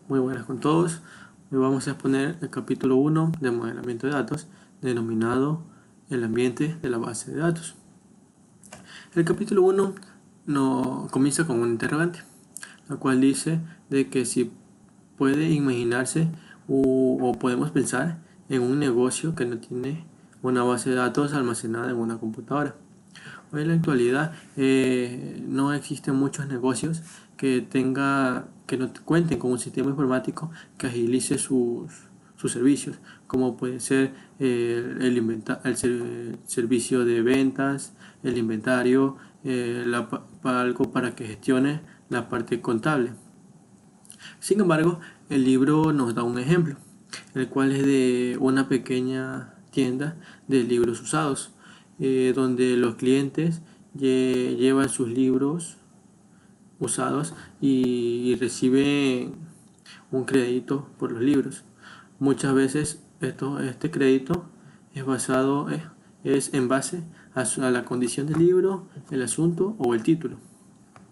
Muy buenas con todos. Hoy vamos a exponer el capítulo 1 de modelamiento de datos, denominado el ambiente de la base de datos. El capítulo 1 comienza con un interrogante, la cual dice de que si puede imaginarse o podemos pensar en un negocio que no tiene una base de datos almacenada en una computadora. Hoy en la actualidad no existen muchos negocios que no cuenten con un sistema informático que agilice sus servicios, como puede ser el servicio de ventas, el inventario, algo para que gestione la parte contable. Sin embargo, el libro nos da un ejemplo, el cual es de una pequeña tienda de libros usados, donde los clientes llevan sus libros usados y reciben un crédito por los libros. Muchas veces este crédito es en base a la condición del libro, el asunto o el título.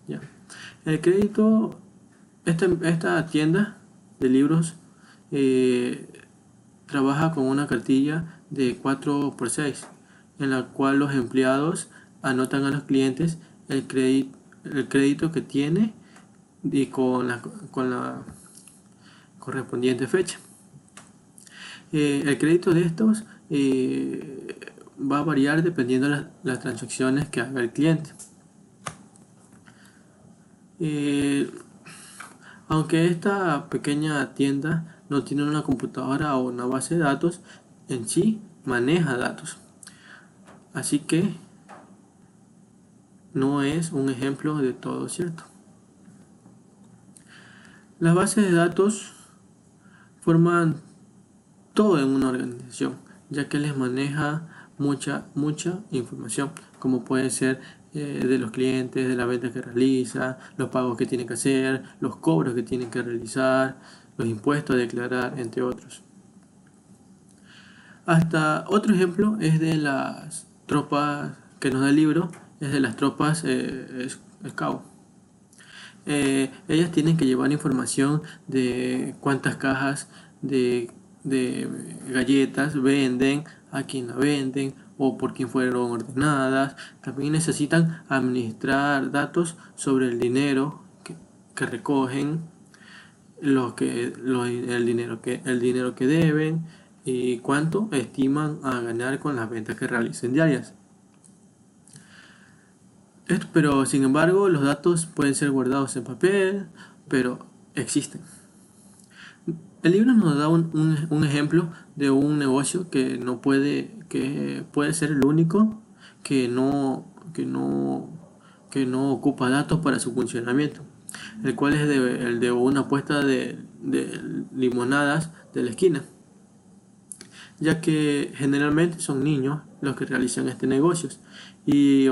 ¿Ya? El crédito, esta tienda de libros trabaja con una cartilla de 4x6, en la cual los empleados anotan a los clientes el crédito que tiene y con la correspondiente fecha. El crédito de estos va a variar dependiendo de las transacciones que haga el cliente. Aunque esta pequeña tienda no tiene una computadora o una base de datos, en sí maneja datos. Así que no es un ejemplo de todo cierto. Las bases de datos forman todo en una organización, ya que les maneja mucha información, como puede ser de los clientes, de la venta que realiza, los pagos que tiene que hacer, los cobros que tiene que realizar, los impuestos a declarar, entre otros. Hasta otro ejemplo es de las tropas que nos da el libro, es de las tropas Scout. Ellas tienen que llevar información de cuántas cajas de galletas venden, a quién la venden o por quién fueron ordenadas. También necesitan administrar datos sobre el dinero que recogen, el dinero que deben y cuánto estiman a ganar con las ventas que realicen diarias. Pero sin embargo, los datos pueden ser guardados en papel, pero existen. El libro nos da un ejemplo de un negocio que puede ser el único que no ocupa datos para su funcionamiento, el cual es el de una puesta de limonadas de la esquina, ya que generalmente son niños los que realizan este negocio y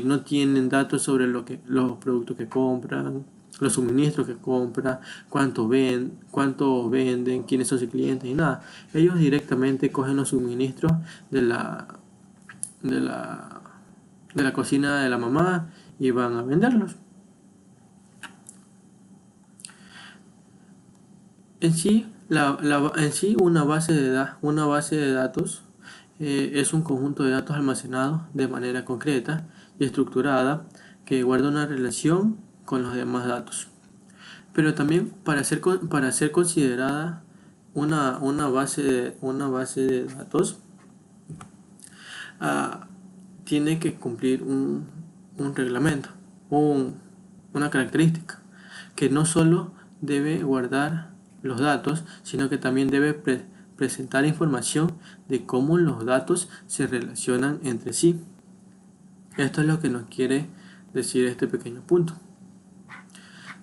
no tienen datos sobre los productos que compran, los suministros que compran, cuánto venden, quiénes son sus clientes y nada. Ellos directamente cogen los suministros de la cocina de la mamá y van a venderlos. En sí, una base de datos es un conjunto de datos almacenados de manera concreta y estructurada que guarda una relación con los demás datos. Pero también para ser considerada una base de datos, tiene que cumplir un reglamento, una característica, que no solo debe guardar los datos, sino que también debe presentar información de cómo los datos se relacionan entre sí. Esto es lo que nos quiere decir este pequeño punto.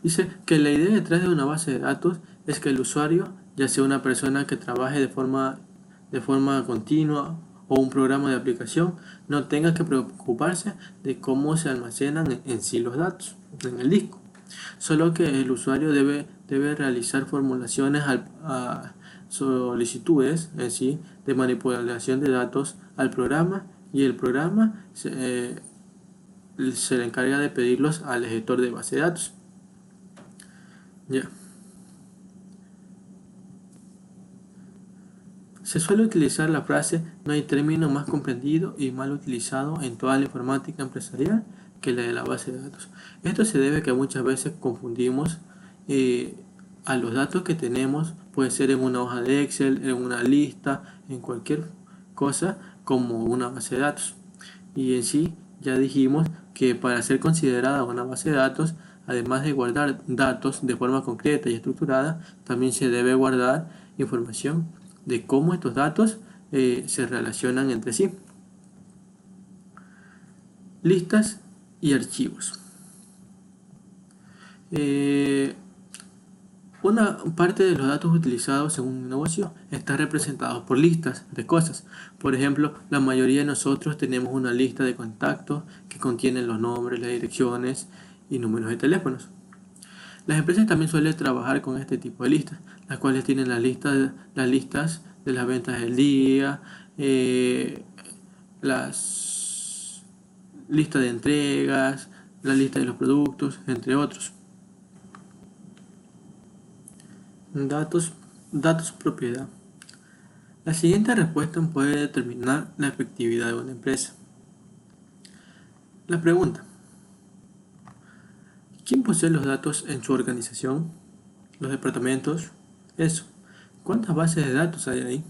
Dice que la idea detrás de una base de datos es que el usuario, ya sea una persona que trabaje de forma continua o un programa de aplicación, no tenga que preocuparse de cómo se almacenan en sí los datos en el disco. Solo que el usuario debe realizar formulaciones a solicitudes en sí de manipulación de datos al programa, y el programa se le encarga de pedirlos al gestor de base de datos. Ya. Se suele utilizar la frase "no hay término más comprendido y mal utilizado en toda la informática empresarial que la de la base de datos". Esto se debe a que muchas veces confundimos eh, a los datos que tenemos, puede ser en una hoja de Excel, en una lista, en cualquier cosa, como una base de datos. Y en sí, ya dijimos que para ser considerada una base de datos, además de guardar datos de forma concreta y estructurada, también se debe guardar información de cómo estos datos se relacionan entre sí. Listas y archivos. Una parte de los datos utilizados en un negocio está representado por listas de cosas. Por ejemplo, la mayoría de nosotros tenemos una lista de contactos que contiene los nombres, las direcciones y números de teléfonos. Las empresas también suelen trabajar con este tipo de listas, las cuales tienen las listas de las ventas del día, las listas de entregas, la lista de los productos, entre otros. Datos propiedad. La siguiente respuesta puede determinar la efectividad de una empresa. La pregunta: ¿quién posee los datos en su organización? ¿Los departamentos? Eso. ¿Cuántas bases de datos hay ahí?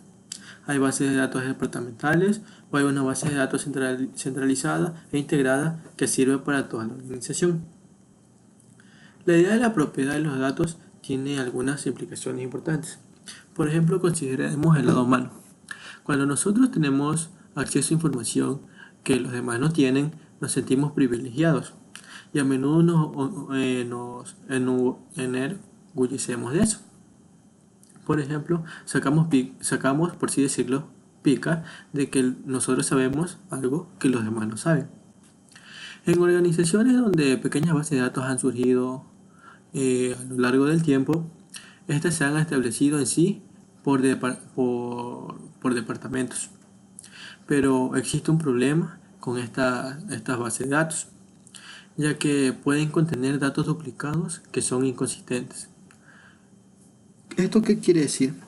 ¿Hay bases de datos departamentales o hay una base de datos centralizada e integrada que sirve para toda la organización? La idea de la propiedad de los datos tiene algunas implicaciones importantes. Por ejemplo, consideremos el lado humano. Cuando nosotros tenemos acceso a información que los demás no tienen, nos sentimos privilegiados y a menudo nos enorgullecemos de eso. Por ejemplo, sacamos, por así decirlo, pica de que nosotros sabemos algo que los demás no saben. En organizaciones donde pequeñas bases de datos han surgido a lo largo del tiempo, estas se han establecido en sí por departamentos. Pero existe un problema con estas bases de datos, ya que pueden contener datos duplicados que son inconsistentes. ¿Esto qué quiere decir?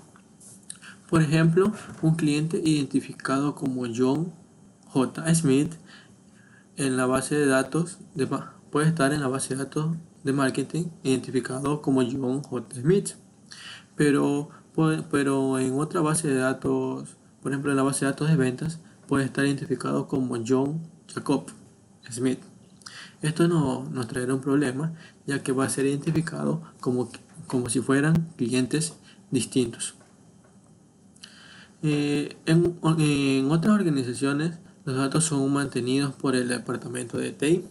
Por ejemplo, un cliente identificado como John J. Smith en la base de datos puede estar en la base de datos de marketing identificado como John J. Smith, pero en otra base de datos, por ejemplo en la base de datos de ventas, puede estar identificado como John Jacob Smith. Esto nos traerá un problema, ya que va a ser identificado como si fueran clientes distintos. En otras organizaciones, los datos son mantenidos por el departamento de TI,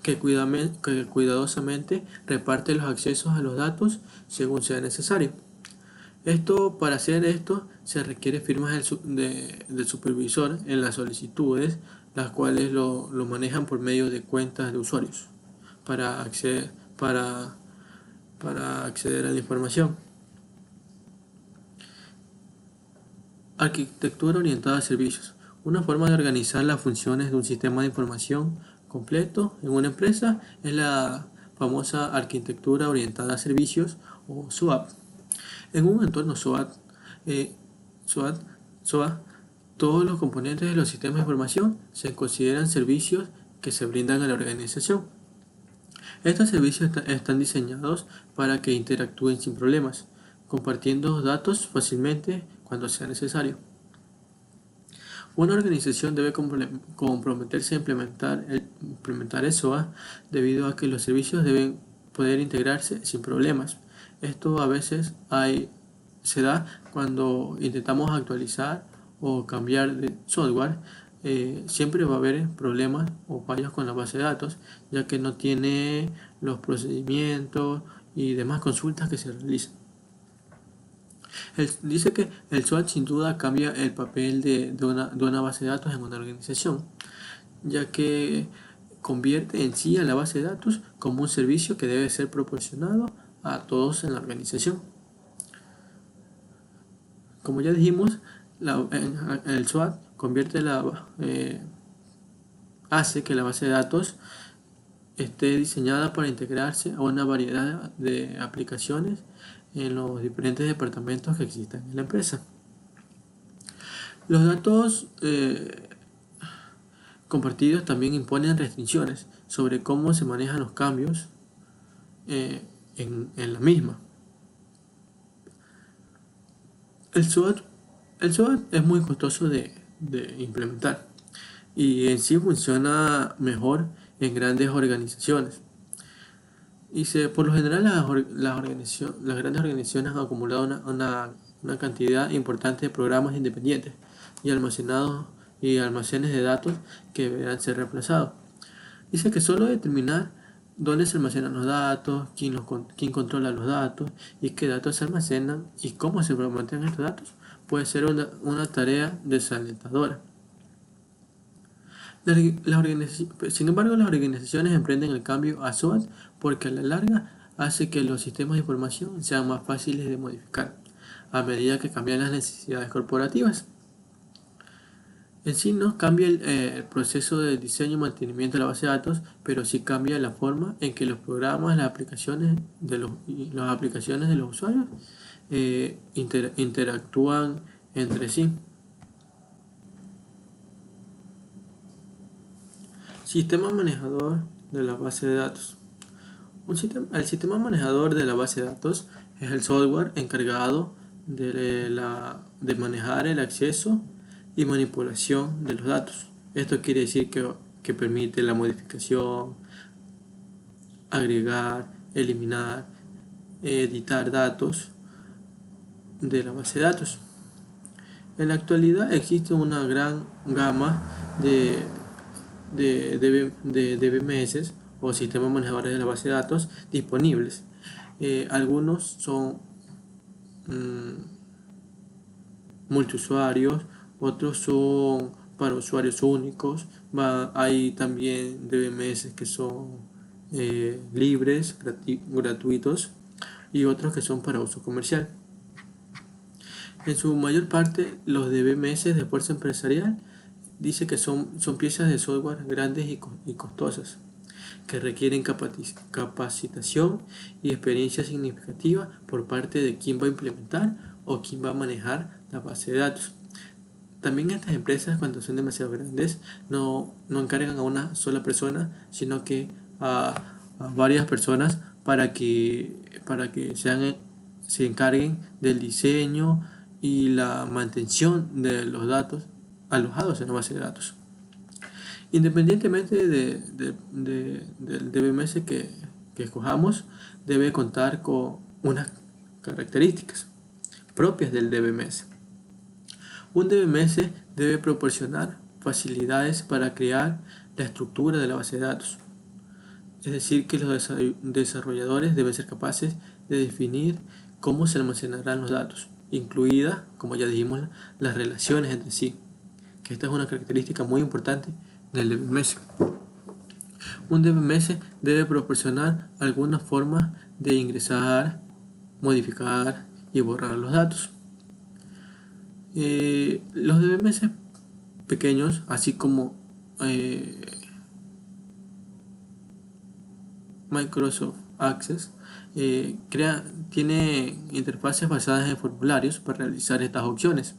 que cuidadosamente reparte los accesos a los datos según sea necesario. Para hacer esto se requiere firmas del supervisor en las solicitudes, las cuales lo manejan por medio de cuentas de usuarios para acceder a la información. Arquitectura orientada a servicios. Una forma de organizar las funciones de un sistema de información completo en una empresa es la famosa arquitectura orientada a servicios o SOAP. En un entorno SOAP, todos los componentes de los sistemas de información se consideran servicios que se brindan a la organización. Estos servicios están diseñados para que interactúen sin problemas, compartiendo datos fácilmente cuando sea necesario. Una organización debe comprometerse a implementar SOA debido a que los servicios deben poder integrarse sin problemas. Esto a veces se da cuando intentamos actualizar o cambiar de software. Siempre va a haber problemas o fallos con la base de datos, ya que no tiene los procedimientos y demás consultas que se realizan. Dice que el SWOT sin duda cambia el papel de una base de datos en una organización, ya que convierte en sí a la base de datos como un servicio que debe ser proporcionado a todos en la organización. Como ya dijimos, el SWOT hace que la base de datos esté diseñada para integrarse a una variedad de aplicaciones en los diferentes departamentos que existen en la empresa. Los datos compartidos también imponen restricciones sobre cómo se manejan los cambios en la misma. El SWOT, el SWOT es muy costoso de implementar y en sí funciona mejor en grandes organizaciones. Por lo general las grandes organizaciones han acumulado una cantidad importante de programas independientes y almacenes de datos que deberán ser reemplazados. Dice que solo determinar dónde se almacenan los datos, quién controla los datos y qué datos se almacenan y cómo se mantienen estos datos puede ser una tarea desalentadora. Sin embargo, las organizaciones emprenden el cambio a SWOT porque a la larga hace que los sistemas de información sean más fáciles de modificar a medida que cambian las necesidades corporativas. En sí no cambia el proceso de diseño y mantenimiento de la base de datos, pero sí cambia la forma en que los programas, las aplicaciones de los usuarios interactúan entre sí. Sistema manejador de la base de datos. El sistema manejador de la base de datos es el software encargado de manejar el acceso y manipulación de los datos. Esto quiere decir que permite la modificación, agregar, eliminar, editar datos de la base de datos. En la actualidad existe una gran gama de DBMS o sistemas manejadores de la base de datos disponibles. Algunos son multiusuarios, otros son para usuarios únicos. Hay también DBMS que son libres, gratuitos, y otros que son para uso comercial. En su mayor parte, los DBMS de fuerza empresarial dice que son piezas de software grandes y costosas, que requieren capacitación y experiencia significativa por parte de quien va a implementar o quien va a manejar la base de datos. También estas empresas, cuando son demasiado grandes, no encargan a una sola persona, sino que a varias personas para que se encarguen del diseño y la mantención de los datos alojados en la base de datos. Independientemente del DBMS que escojamos, debe contar con unas características propias del DBMS. Un DBMS debe proporcionar facilidades para crear la estructura de la base de datos. Es decir, que los desarrolladores deben ser capaces de definir cómo se almacenarán los datos, incluidas, como ya dijimos, las relaciones entre sí, que esta es una característica muy importante del DBMS. Un DBMS debe proporcionar alguna forma de ingresar, modificar y borrar los datos. Los DBMS pequeños, así como Microsoft Access, tiene interfaces basadas en formularios para realizar estas opciones.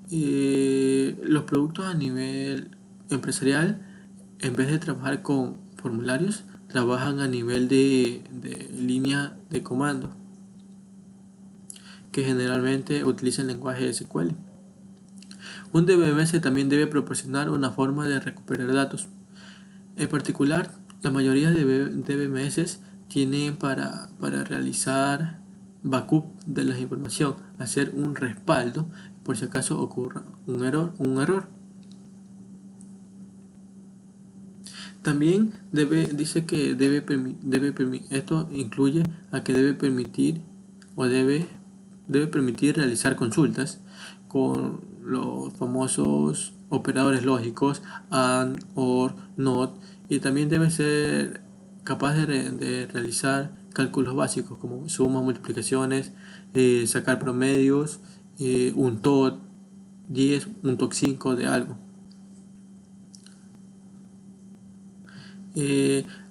Los productos a nivel empresarial, en vez de trabajar con formularios, trabajan a nivel de línea de comando, que generalmente utilizan lenguaje SQL. Un DBMS también debe proporcionar una forma de recuperar datos. En particular, la mayoría de DBMS tienen para realizar backup de la información, hacer un respaldo por si acaso ocurra un error. También esto incluye a que debe permitir realizar consultas con los famosos operadores lógicos AND, OR, NOT, y también debe ser capaz de realizar cálculos básicos como sumas, multiplicaciones, sacar promedios, un TOT 10, un TOT 5 de algo.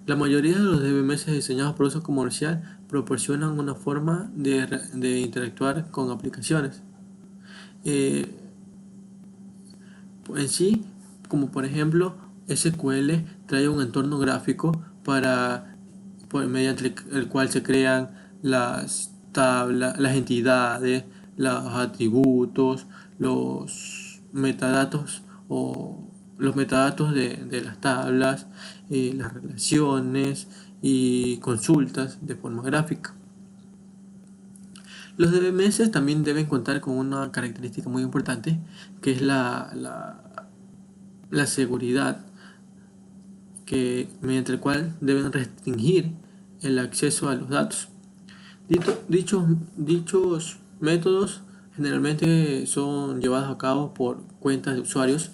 La mayoría de los DBMS diseñados por uso comercial proporcionan una forma de interactuar con aplicaciones. en sí, como por ejemplo SQL trae un entorno gráfico mediante el cual se crean las tablas, las entidades, los atributos, los metadatos o los metadatos de las tablas, las relaciones y consultas de forma gráfica. Los DBMS también deben contar con una característica muy importante, que es la seguridad, mediante el cual deben restringir el acceso a los datos. Dichos métodos generalmente son llevados a cabo por cuentas de usuarios,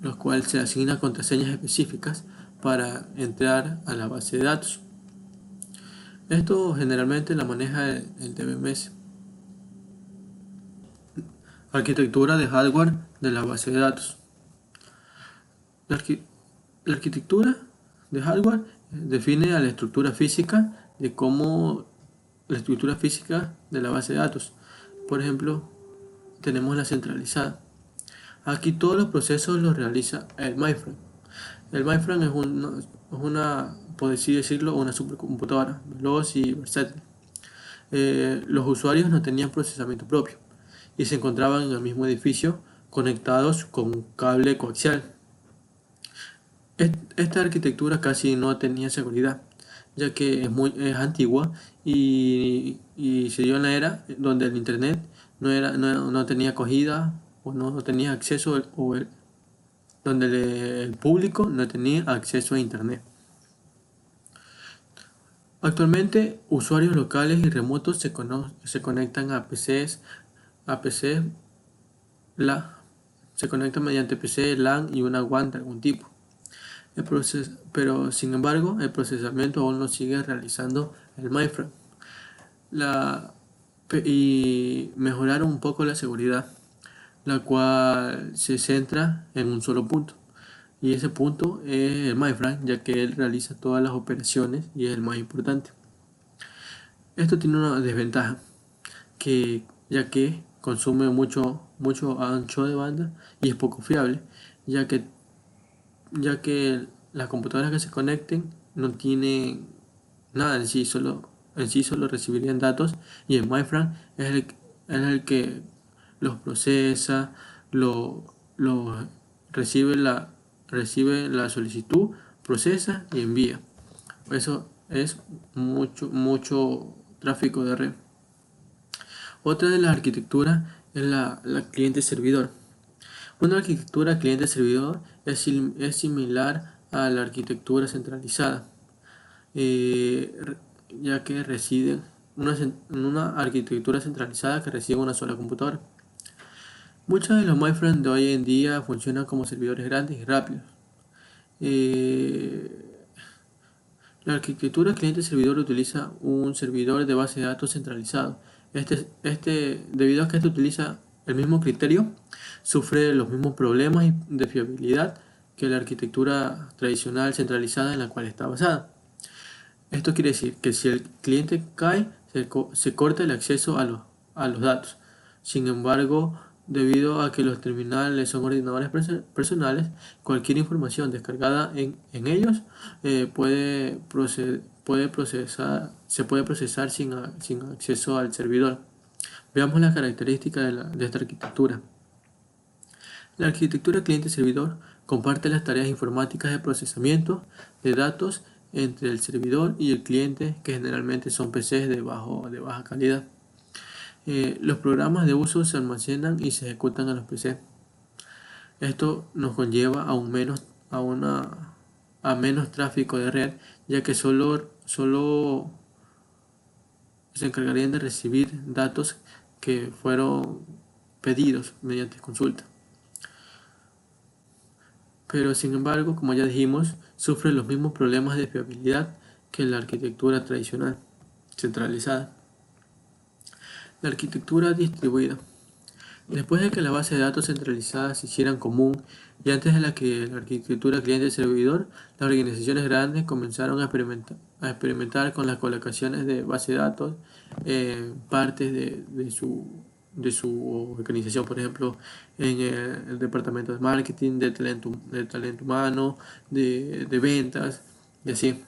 los cuales se asignan contraseñas específicas para entrar a la base de datos. Esto generalmente la maneja el DBMS. Arquitectura de hardware de la base de datos. La arquitectura de hardware define a la estructura física la estructura física de la base de datos. Por ejemplo, tenemos la centralizada. Aquí todos los procesos los realiza el mainframe. El mainframe es por así decirlo, una supercomputadora veloz y versátil. Los usuarios no tenían procesamiento propio y se encontraban en el mismo edificio conectados con un cable coaxial. Esta arquitectura casi no tenía seguridad, ya que es antigua y se dio en la era donde el internet no tenía acogida o no tenía acceso donde el público no tenía acceso a internet. Actualmente, usuarios locales y remotos se conectan a PCs se conectan mediante PC, LAN y una WAN de algún tipo. Pero sin embargo, el procesamiento aún lo sigue realizando el mainframe. Y mejorar un poco la seguridad, la cual se centra en un solo punto. Y ese punto es el mainframe, ya que él realiza todas las operaciones y es el más importante. Esto tiene una desventaja, ya que consume mucho ancho de banda y es poco fiable, ya que las computadoras que se conecten no tienen nada en sí, solo recibirían datos, y el mainframe es el que los procesa, lo recibe la solicitud, procesa y envía. Eso es mucho tráfico de red. Otra de las arquitecturas es la cliente-servidor. Una arquitectura cliente-servidor es similar a la arquitectura centralizada, ya que reside en una arquitectura centralizada que reside en una sola computadora. Muchos de los mainframes de hoy en día funcionan como servidores grandes y rápidos. La arquitectura cliente-servidor utiliza un servidor de base de datos centralizado. Debido a que este utiliza el mismo criterio, sufre los mismos problemas de fiabilidad que la arquitectura tradicional centralizada en la cual está basada. Esto quiere decir que si el cliente cae, se corta el acceso a los datos. Sin embargo, debido a que los terminales son ordenadores personales, cualquier información descargada en ellos se puede procesar sin acceso al servidor. Veamos las características de esta arquitectura. La arquitectura cliente-servidor comparte las tareas informáticas de procesamiento de datos entre el servidor y el cliente, que generalmente son PCs de baja calidad. Los programas de uso se almacenan y se ejecutan en los PC. Esto nos conlleva a menos tráfico de red, ya que solo se encargarían de recibir datos que fueron pedidos mediante consulta. Pero sin embargo, como ya dijimos, sufre los mismos problemas de fiabilidad que la arquitectura tradicional, centralizada. La arquitectura distribuida. Después de que la base de datos centralizada se hicieran común y antes de la arquitectura cliente-servidor, las organizaciones grandes comenzaron a experimentar con las colocaciones de base de datos partes su organización, por ejemplo, en el departamento de marketing, de talento humano, de ventas y así.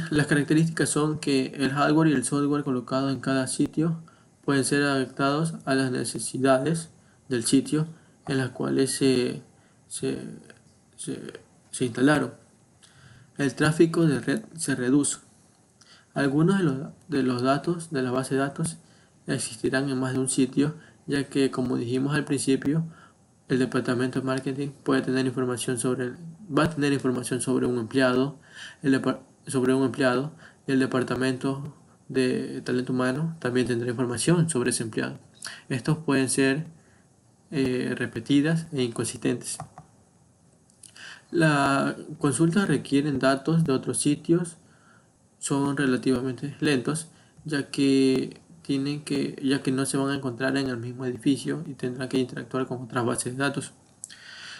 Las características son que el hardware y el software colocados en cada sitio pueden ser adaptados a las necesidades del sitio en las cuales se, se- se instalaron. El tráfico de red se reduce. Algunos de los datos de la base de datos existirán en más de un sitio, ya que, como dijimos al principio, el departamento de marketing va a tener información sobre un empleado, y el departamento de talento humano también tendrá información sobre ese empleado. Estos pueden ser repetidas e inconsistentes. Las consultas requieren datos de otros sitios, son relativamente lentos, ya que no se van a encontrar en el mismo edificio y tendrán que interactuar con otras bases de datos.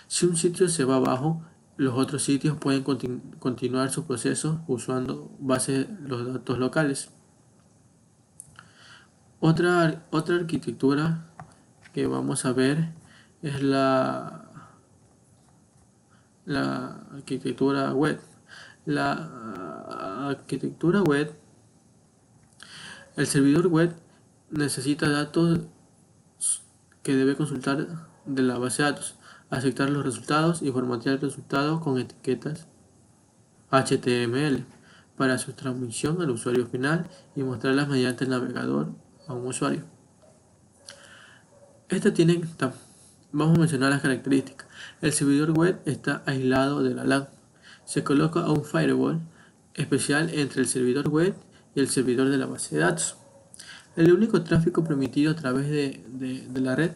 Si un sitio se va abajo, los otros sitios pueden continuar su proceso usando los datos locales. Otra arquitectura que vamos a ver es la arquitectura web. La arquitectura web, el servidor web necesita datos que debe consultar de la base de datos, aceptar los resultados y formatear el resultado con etiquetas HTML para su transmisión al usuario final y mostrarlas mediante el navegador a un usuario. Vamos a mencionar las características. El servidor web está aislado de la LAN. Se coloca un firewall especial entre el servidor web y el servidor de la base de datos. El único tráfico permitido a través de la red,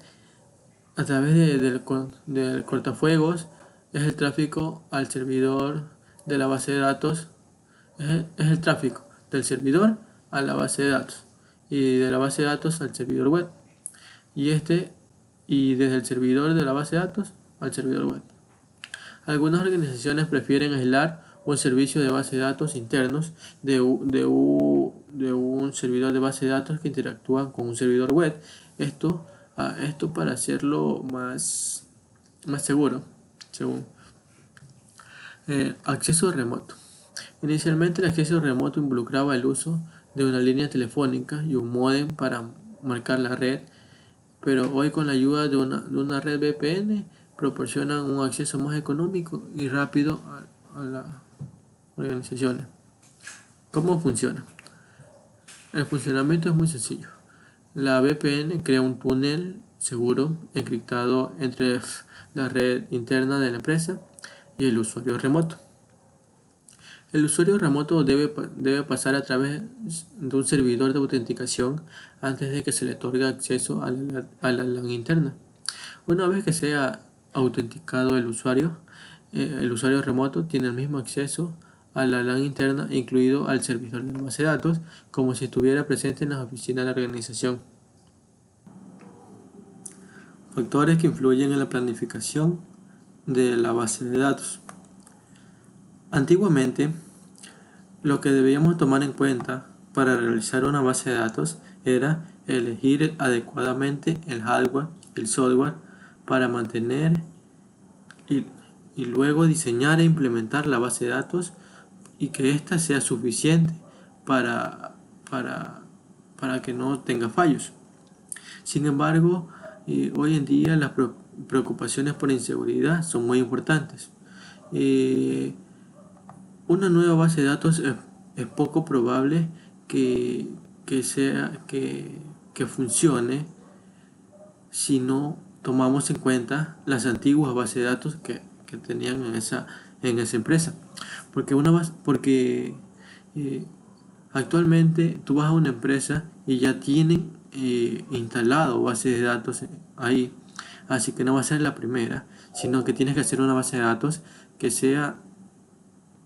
a través del cortafuegos, es el tráfico al servidor de la base de datos. Es el tráfico del servidor a la base de datos y de la base de datos al servidor web y desde el servidor de la base de datos al servidor web. Algunas organizaciones prefieren aislar un servicio de base de datos internos de un servidor de base de datos que interactúa con un servidor web. Esto para hacerlo más seguro, según. Acceso remoto. Inicialmente el acceso remoto involucraba el uso de una línea telefónica y un módem para marcar la red, pero hoy con la ayuda de una red VPN proporcionan un acceso más económico y rápido a las organizaciones. ¿Cómo funciona? El funcionamiento es muy sencillo. La VPN crea un túnel seguro encriptado entre la red interna de la empresa y el usuario remoto. El usuario remoto debe pasar a través de un servidor de autenticación antes de que se le otorgue acceso a la LAN interna. Una vez que sea autenticado el usuario remoto tiene el mismo acceso a la LAN interna, incluido al servidor de base de datos, como si estuviera presente en las oficinas de la organización. Factores que influyen en la planificación de la base de datos. Antiguamente, lo que debíamos tomar en cuenta para realizar una base de datos era elegir adecuadamente el hardware y el software para mantener y luego diseñar e implementar la base de datos y que ésta sea suficiente para, para que no tenga fallos. Sin embargo, hoy en día las preocupaciones por inseguridad son muy importantes. Una nueva base de datos es poco probable que, que funcione si no tomamos en cuenta las antiguas bases de datos que tenían en esa empresa. Porque actualmente tú vas a una empresa y ya tienen instalado bases de datos ahí. Así que no va a ser la primera, sino que tienes que hacer una base de datos que sea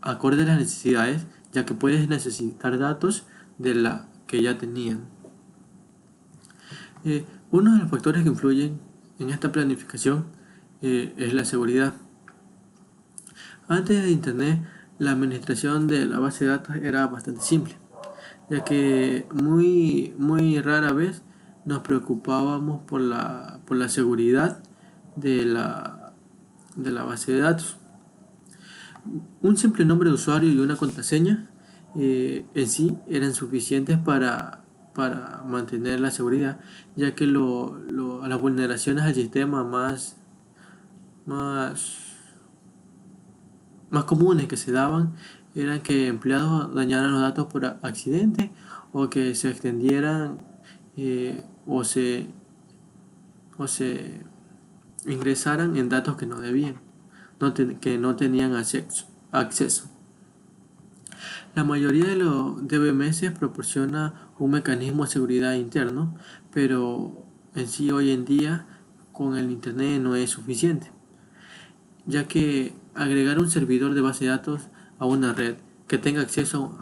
acorde a las necesidades, ya que puedes necesitar datos de la que ya tenían. Uno de los factores que influyen en esta planificación es la seguridad. Antes de Internet, la administración de la base de datos era bastante simple. ya que muy rara vez nos preocupábamos por la seguridad de de la base de datos. Un simple nombre de usuario y una contraseña en sí eran suficientes para mantener la seguridad, ya que las vulneraciones al sistema más, más comunes que se daban eran que empleados dañaran los datos por accidente o que se extendieran eh, o se, o se ingresaran en datos que no debían, que no tenían acceso. La mayoría de los DBMS proporciona un mecanismo de seguridad interno, pero en sí hoy en día con el Internet no es suficiente, ya que agregar un servidor de base de datos a una red que tenga acceso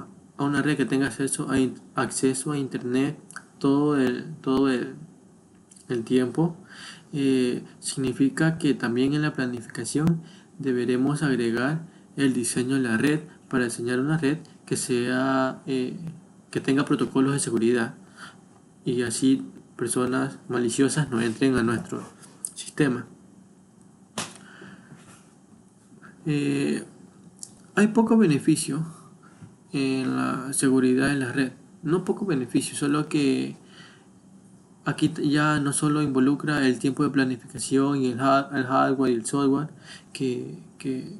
a Internet todo el tiempo, significa que también en la planificación deberemos agregar el diseño de la red para diseñar una red que tenga protocolos de seguridad y así personas maliciosas no entren a nuestro sistema. Eh, Hay poco beneficio en la seguridad de la red, no poco beneficio, solo que aquí ya no solo involucra el tiempo de planificación y el hardware y el software que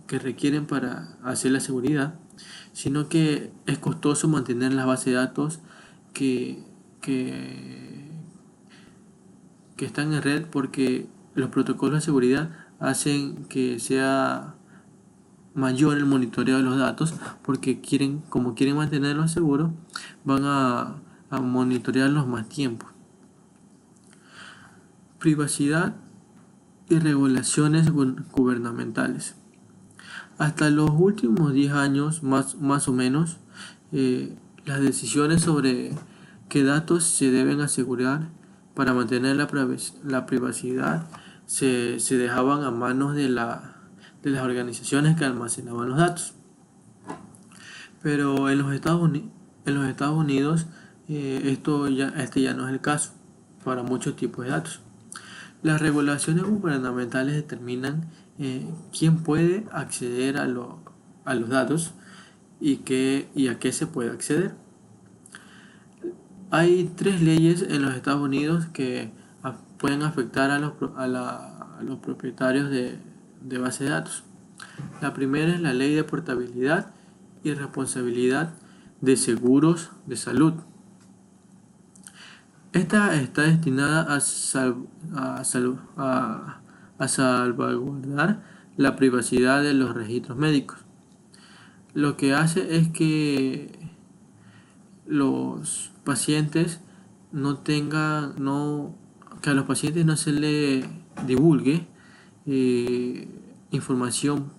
requieren para hacer la seguridad, sino que es costoso mantener las bases de datos que, que, que están en red porque los protocolos de seguridad hacen que sea mayor el monitoreo de los datos porque como quieren mantenerlos seguros, van a monitorearlos más tiempo. Privacidad y regulaciones gubernamentales. Hasta los últimos 10 años, más o menos, las decisiones sobre qué datos se deben asegurar para mantener la privacidad se dejaban a manos de las organizaciones que almacenaban los datos. Pero en los Estados Unidos este ya no es el caso para muchos tipos de datos. Las regulaciones gubernamentales determinan quién puede acceder a los datos y a qué se puede acceder. Hay tres leyes en los Estados Unidos que pueden afectar a los propietarios de base de datos. La primera es la ley de portabilidad y responsabilidad de seguros de salud. Esta está destinada a salvaguardar la privacidad de los registros médicos. Lo que hace es que los pacientes que a los pacientes no se les divulgue información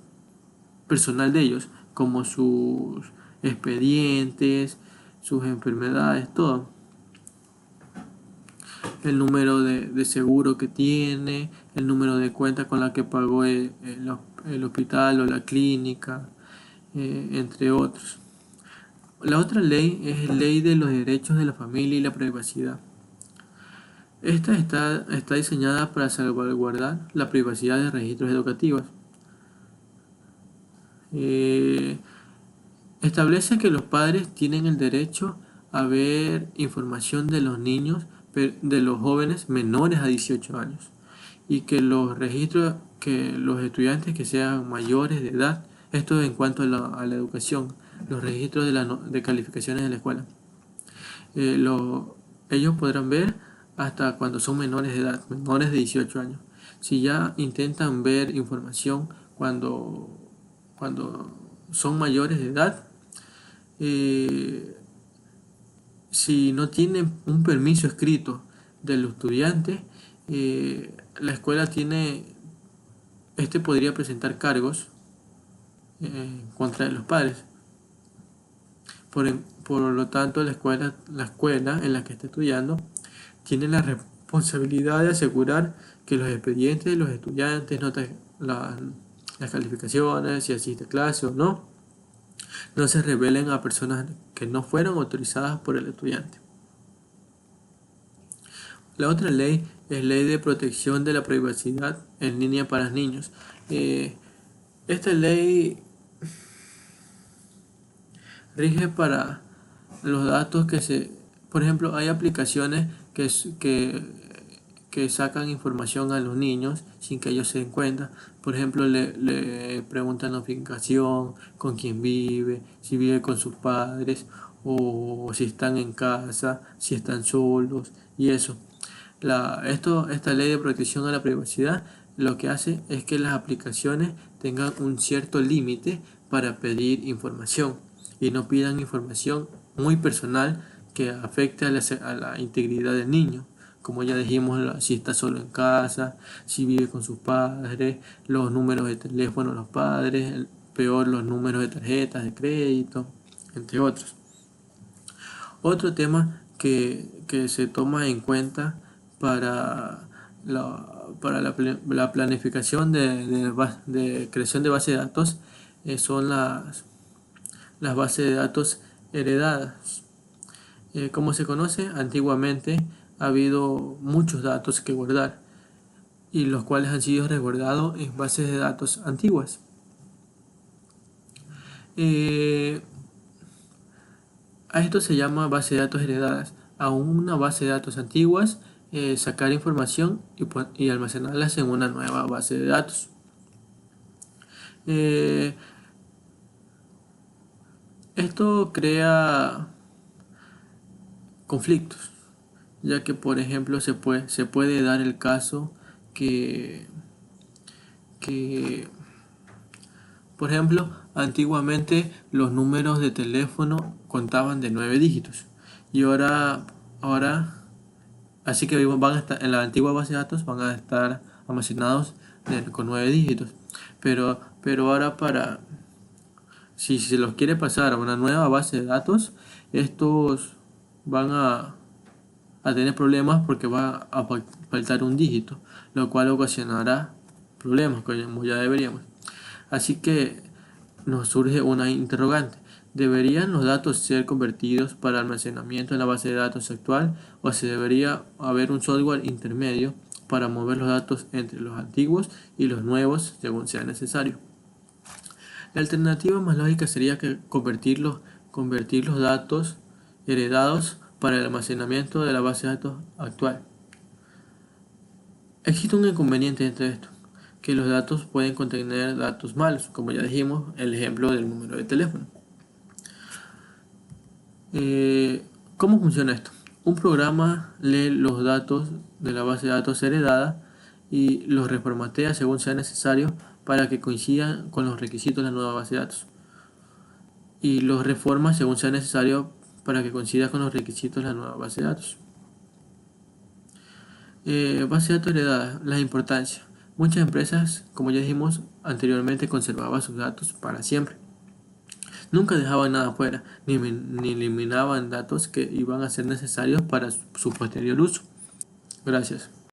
personal de ellos, como sus expedientes, sus enfermedades, todo. El número de seguro que tiene, el número de cuenta con la que pagó el hospital o la clínica, entre otros. La otra ley es la ley de los derechos de la familia y la privacidad. Esta está diseñada para salvaguardar la privacidad de registros educativos. Establece que los padres tienen el derecho a ver información de los niños, de los jóvenes menores a 18 años, y que que los estudiantes que sean mayores de edad, esto en cuanto a la educación, los registros de calificaciones de la escuela, ellos podrán ver hasta cuando son menores de edad, menores de 18 años. Si ya intentan ver información cuando son mayores de edad, eh, si no tienen un permiso escrito del estudiante, la escuela podría presentar cargos contra los padres. Por lo tanto, la escuela en la que está estudiando tiene la responsabilidad de asegurar que los expedientes de los estudiantes, las calificaciones, si asiste a clase o no, no se revelen a personas que no fueron autorizadas por el estudiante. La otra ley es Ley de Protección de la Privacidad en Línea para Niños. Esta ley rige para los datos por ejemplo, hay aplicaciones que sacan información a los niños sin que ellos se den cuenta. Por ejemplo, le preguntan la ubicación, con quién vive, si vive con sus padres o si están en casa, si están solos y eso. Esta ley de protección a la privacidad lo que hace es que las aplicaciones tengan un cierto límite para pedir información y no pidan información muy personal que afecte a la integridad del niño. Como ya dijimos, si está solo en casa, si vive con sus padres, los números de teléfono de los padres, peor los números de tarjetas de crédito, entre otros. Otro tema que se toma en cuenta para la planificación de creación de base de datos son las bases de datos heredadas. Como se conoce, antiguamente ha habido muchos datos que guardar y los cuales han sido resguardados en bases de datos antiguas. A esto se llama base de datos heredadas. A una base de datos antiguas, sacar información y almacenarlas en una nueva base de datos. Esto crea conflictos, ya que por ejemplo se puede dar el caso que por ejemplo, antiguamente los números de teléfono contaban de 9 dígitos y ahora así que van a estar en la antigua base de datos van a estar almacenados con 9 dígitos, pero ahora si se los quiere pasar a una nueva base de datos, estos van a tener problemas porque va a faltar un dígito, lo cual ocasionará problemas, como ya deberíamos. Así que nos surge una interrogante. ¿Deberían los datos ser convertidos para almacenamiento en la base de datos actual o se debería haber un software intermedio para mover los datos entre los antiguos y los nuevos según sea necesario? La alternativa más lógica sería que convertir los datos heredados para el almacenamiento de la base de datos actual. Existe un inconveniente entre esto, que los datos pueden contener datos malos, como ya dijimos, el ejemplo del número de teléfono. ¿Cómo funciona esto? Un programa lee los datos de la base de datos heredada y los reformatea según sea necesario para que coincidan con los requisitos de la nueva base de datos. Y los reforma según sea necesario para que coincida con los requisitos de la nueva base de datos. Base de datos heredada, la importancia. Muchas empresas, como ya dijimos anteriormente, conservaban sus datos para siempre. Nunca dejaban nada fuera, ni eliminaban datos que iban a ser necesarios para su posterior uso. Gracias.